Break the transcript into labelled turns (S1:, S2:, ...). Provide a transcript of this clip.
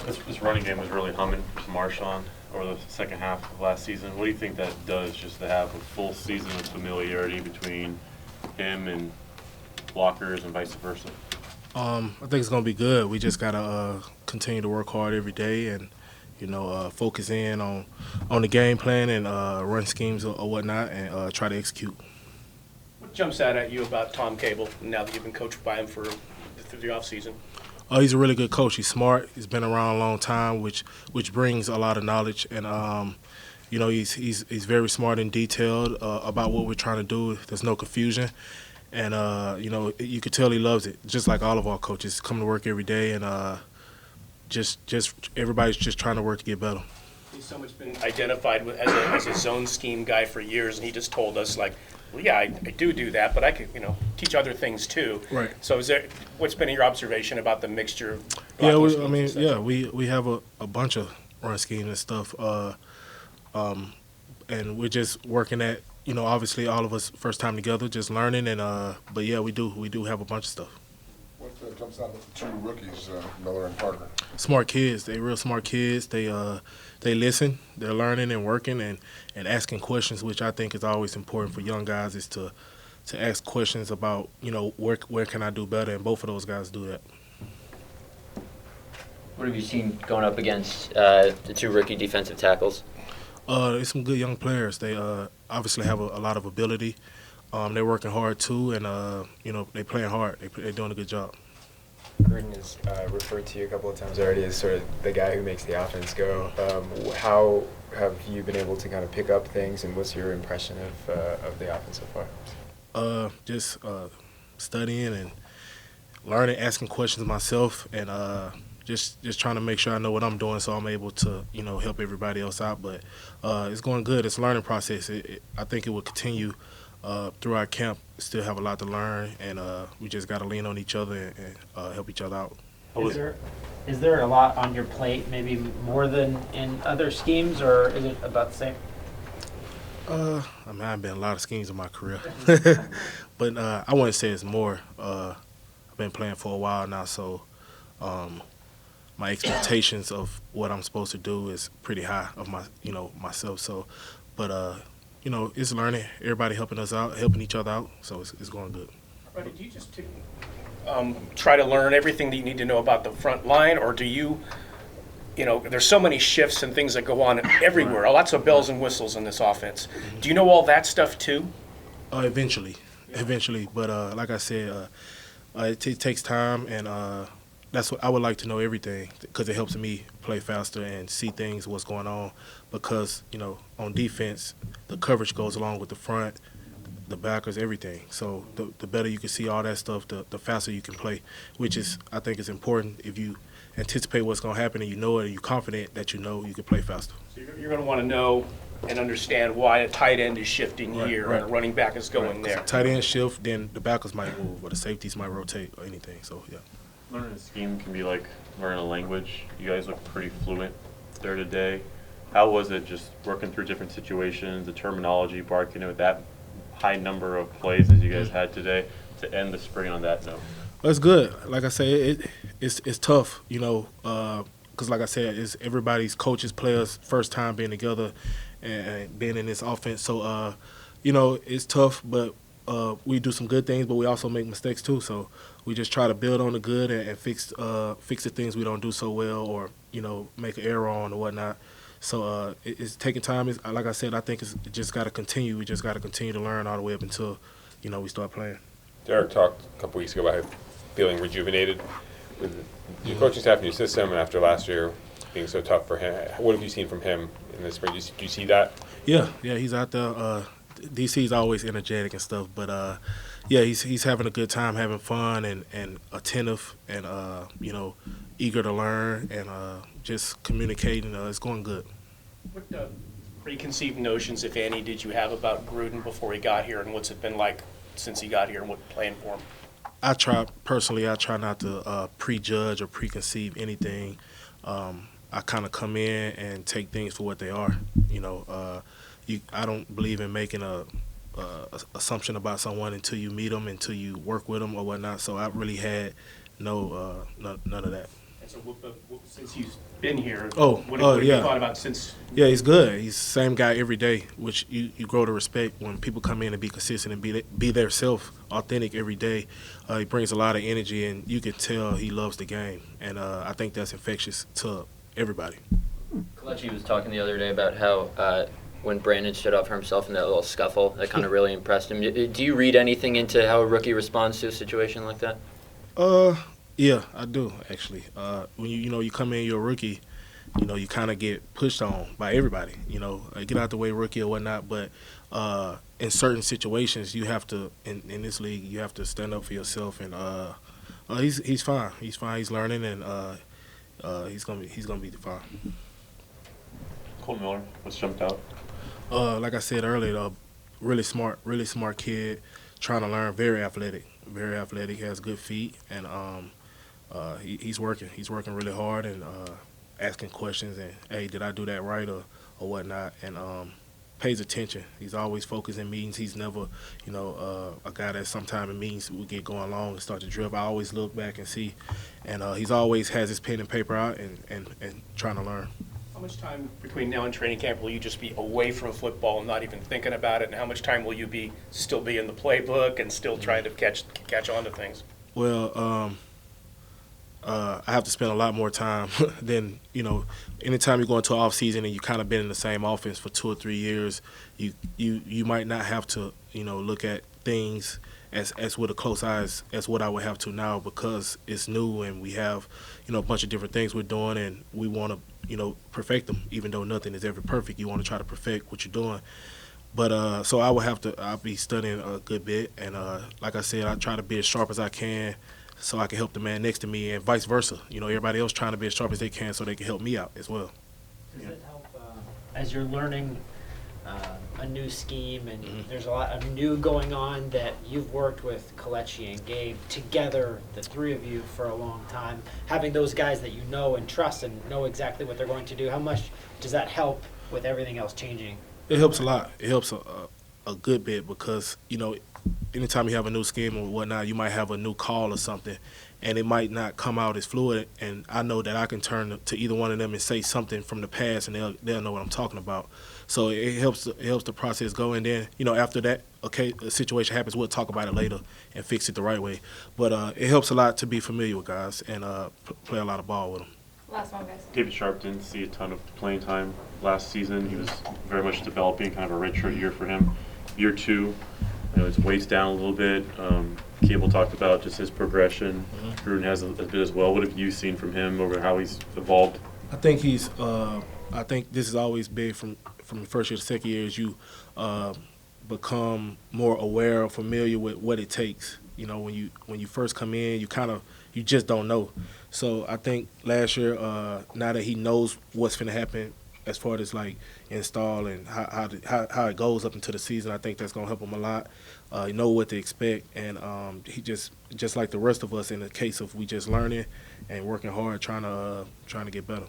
S1: This running game was really humming for Marshawn over the second half of last season. What do you think that does just to have a full season of familiarity between him and blockers and vice versa?
S2: I think it's gonna be good. We just gotta continue to work hard every day and focus in on the game plan and run schemes or whatnot and try to execute.
S3: What jumps out at you about Tom Cable now that you've been coached by him through the offseason?
S2: He's a really good coach. He's smart. He's been around a long time, which brings a lot of knowledge. And he's very smart and detailed about what we're trying to do. There's no confusion, and you could tell he loves it. Just like all of our coaches, come to work every day, and just everybody's just trying to work to get better.
S3: He's so much been identified as a zone scheme guy for years, and he just told us like, well, yeah, I do that, but I could teach other things too.
S2: Right.
S3: So what's been your observation about the mixture of
S2: Yeah,
S3: blocking schemes?
S2: we have a bunch of run schemes and stuff, and we're just working at obviously all of us first time together, just learning but yeah, we do have a bunch of stuff.
S4: What jumps out with the two rookies, Miller and Parker?
S2: Smart kids. They real smart kids. They listen. They're learning and working and asking questions, which I think is always important for young guys, is to ask questions about where can I do better, and both of those guys do that.
S5: What have you seen going up against the two rookie defensive tackles?
S2: There's some good young players. They obviously have a lot of ability. They're working hard too, and they're playing hard. They're doing a good job.
S6: Gruden has referred to you a couple of times already as sort of the guy who makes the offense go. How have you been able to kind of pick up things, and what's your impression of the offense so far?
S2: Just studying and learning, asking questions myself, and just trying to make sure I know what I'm doing so I'm able to help everybody else out. But it's going good. It's a learning process. I think it will continue through our camp. Still have a lot to learn, and we just got to lean on each other and help each other out.
S7: Is there a lot on your plate, maybe more than in other schemes, or is it about the same?
S2: I've been in a lot of schemes in my career, but I wouldn't say it's more. I've been playing for a while now, so my expectations of what I'm supposed to do is pretty high of myself. So, but it's learning. Everybody helping us out, helping each other out, so it's going good.
S3: Rodney, do you just try to learn everything that you need to know about the front line, or do you? There's so many shifts and things that go on everywhere. Lots of bells and whistles in this offense. Mm-hmm. Do you know all that stuff too?
S2: Eventually. But like I said, it takes time, and that's what I would like to know everything, because it helps me play faster and see things, what's going on. Because on defense, the coverage goes along with the front, the backers, everything. So the better you can see all that stuff, the faster you can play, which is, I think, is important. If you anticipate what's going to happen and you know it and you're confident that you can play faster.
S3: So you're going to want to know and understand why a tight end is shifting here and a running back is going there.
S2: Tight end shift, then the backers might move or the safeties might rotate or anything. So, yeah.
S1: Learning a scheme can be like learning a language. You guys look pretty fluent there today. How was it just working through different situations, the terminology, barking with that high number of plays as you guys had today to end the spring on that note?
S2: Well, it's good. Like I say, it's tough, because like I said, it's everybody's coaches, players' first time being together and being in this offense. So, it's tough, but we do some good things, but we also make mistakes too. So we just try to build on the good and fix the things we don't do so well, or make an error on or whatnot. So it's taking time. Like I said, I think it just got to continue. We just got to continue to learn all the way up until we start playing.
S8: Derek talked a couple weeks ago about feeling rejuvenated with your coaching staff and your system, and after last year being so tough for him. What have you seen from him in the spring? Do you see that?
S2: Yeah, he's out there. DC's always energetic and stuff, but he's having a good time, having fun, and attentive, and eager to learn, and just communicating. It's going good.
S3: What preconceived notions, if any, did you have about Gruden before he got here, and what's it been like since he got here, and what playing for him?
S2: I try not to prejudge or preconceive anything. I kind of come in and take things for what they are. I don't believe in making a assumption about someone until you meet them, until you work with them or whatnot. So I really had none of that.
S3: And so, since you've been here,
S2: Oh,
S3: what have you
S2: yeah.
S3: thought about since?
S2: Yeah, he's good. He's the same guy every day, which you grow to respect when people come in and be consistent and be their self, authentic every day. He brings a lot of energy, and you can tell he loves the game. And I think that's infectious to everybody.
S5: Kelechi was talking the other day about how when Brandon stood up for himself in that little scuffle, that kind of really impressed him. Do you read anything into how a rookie responds to a situation like that?
S2: Yeah, I do actually. When you come in, you're a rookie. You kind of get pushed on by everybody. Get out the way, rookie or whatnot. But in certain situations, you have to. In this league, you have to stand up for yourself. And he's fine. He's fine. He's learning, and he's gonna be fine.
S1: Cole Miller, what's jumped out?
S2: Like I said earlier, really smart kid, trying to learn. Very athletic, has good feet, and he's working. He's working really hard and asking questions. And hey, did I do that right or whatnot? And pays attention. He's always focused in meetings. He's never, a guy that sometime in meetings we get going long and start to drift. I always look back and see, and he's always has his pen and paper out and trying to learn.
S3: How much time between now and training camp will you just be away from football and not even thinking about it? And how much time will you still be in the playbook and still trying to catch on to things?
S2: Well, I have to spend a lot more time than, anytime you go into off season and you kind of been in the same offense for 2 or 3 years, you might not have to, look at things as with a close eye as what I would have to now, because it's new and we have, a bunch of different things we're doing, and we want to, perfect them. Even though nothing is ever perfect, you want to try to perfect what you're doing. But so I'll be studying a good bit, and like I said, I try to be as sharp as I can so I can help the man next to me, and vice versa. Everybody else trying to be as sharp as they can so they can help me out as well.
S7: Does it help as you're learning a new scheme and there's a lot of new going on, that you've worked with Kelechi and Gabe together, the three of you, for a long time, having those guys that you know and trust and know exactly what they're going to do? How much does that help with everything else changing?
S2: It helps a lot. It helps a good bit, because, anytime you have a new scheme or whatnot, you might have a new call or something, and it might not come out as fluid. And I know that I can turn to either one of them and say something from the past, and they'll know what I'm talking about. So it helps the process go. And then, after that, okay, a situation happens, we'll talk about it later and fix it the right way. But it helps a lot to be familiar with guys and play a lot of ball with them.
S9: Last one, guys.
S1: David Sharp didn't see a ton of playing time last season. He was very much developing, kind of a redshirt year for him. Year 2, his weight's down a little bit. Cable talked about just his progression. Gruden has a bit as well. What have you seen from him over how he's evolved?
S2: I think I think this is always big from the first year to second year, is you become more aware or familiar with what it takes. When you first come in, you just don't know. So I think last year, now that he knows what's going to happen as far as like install and how it goes up into the season, I think that's going to help him a lot. You know what to expect, and he just like the rest of us, in the case of we just learning and working hard, trying to get better.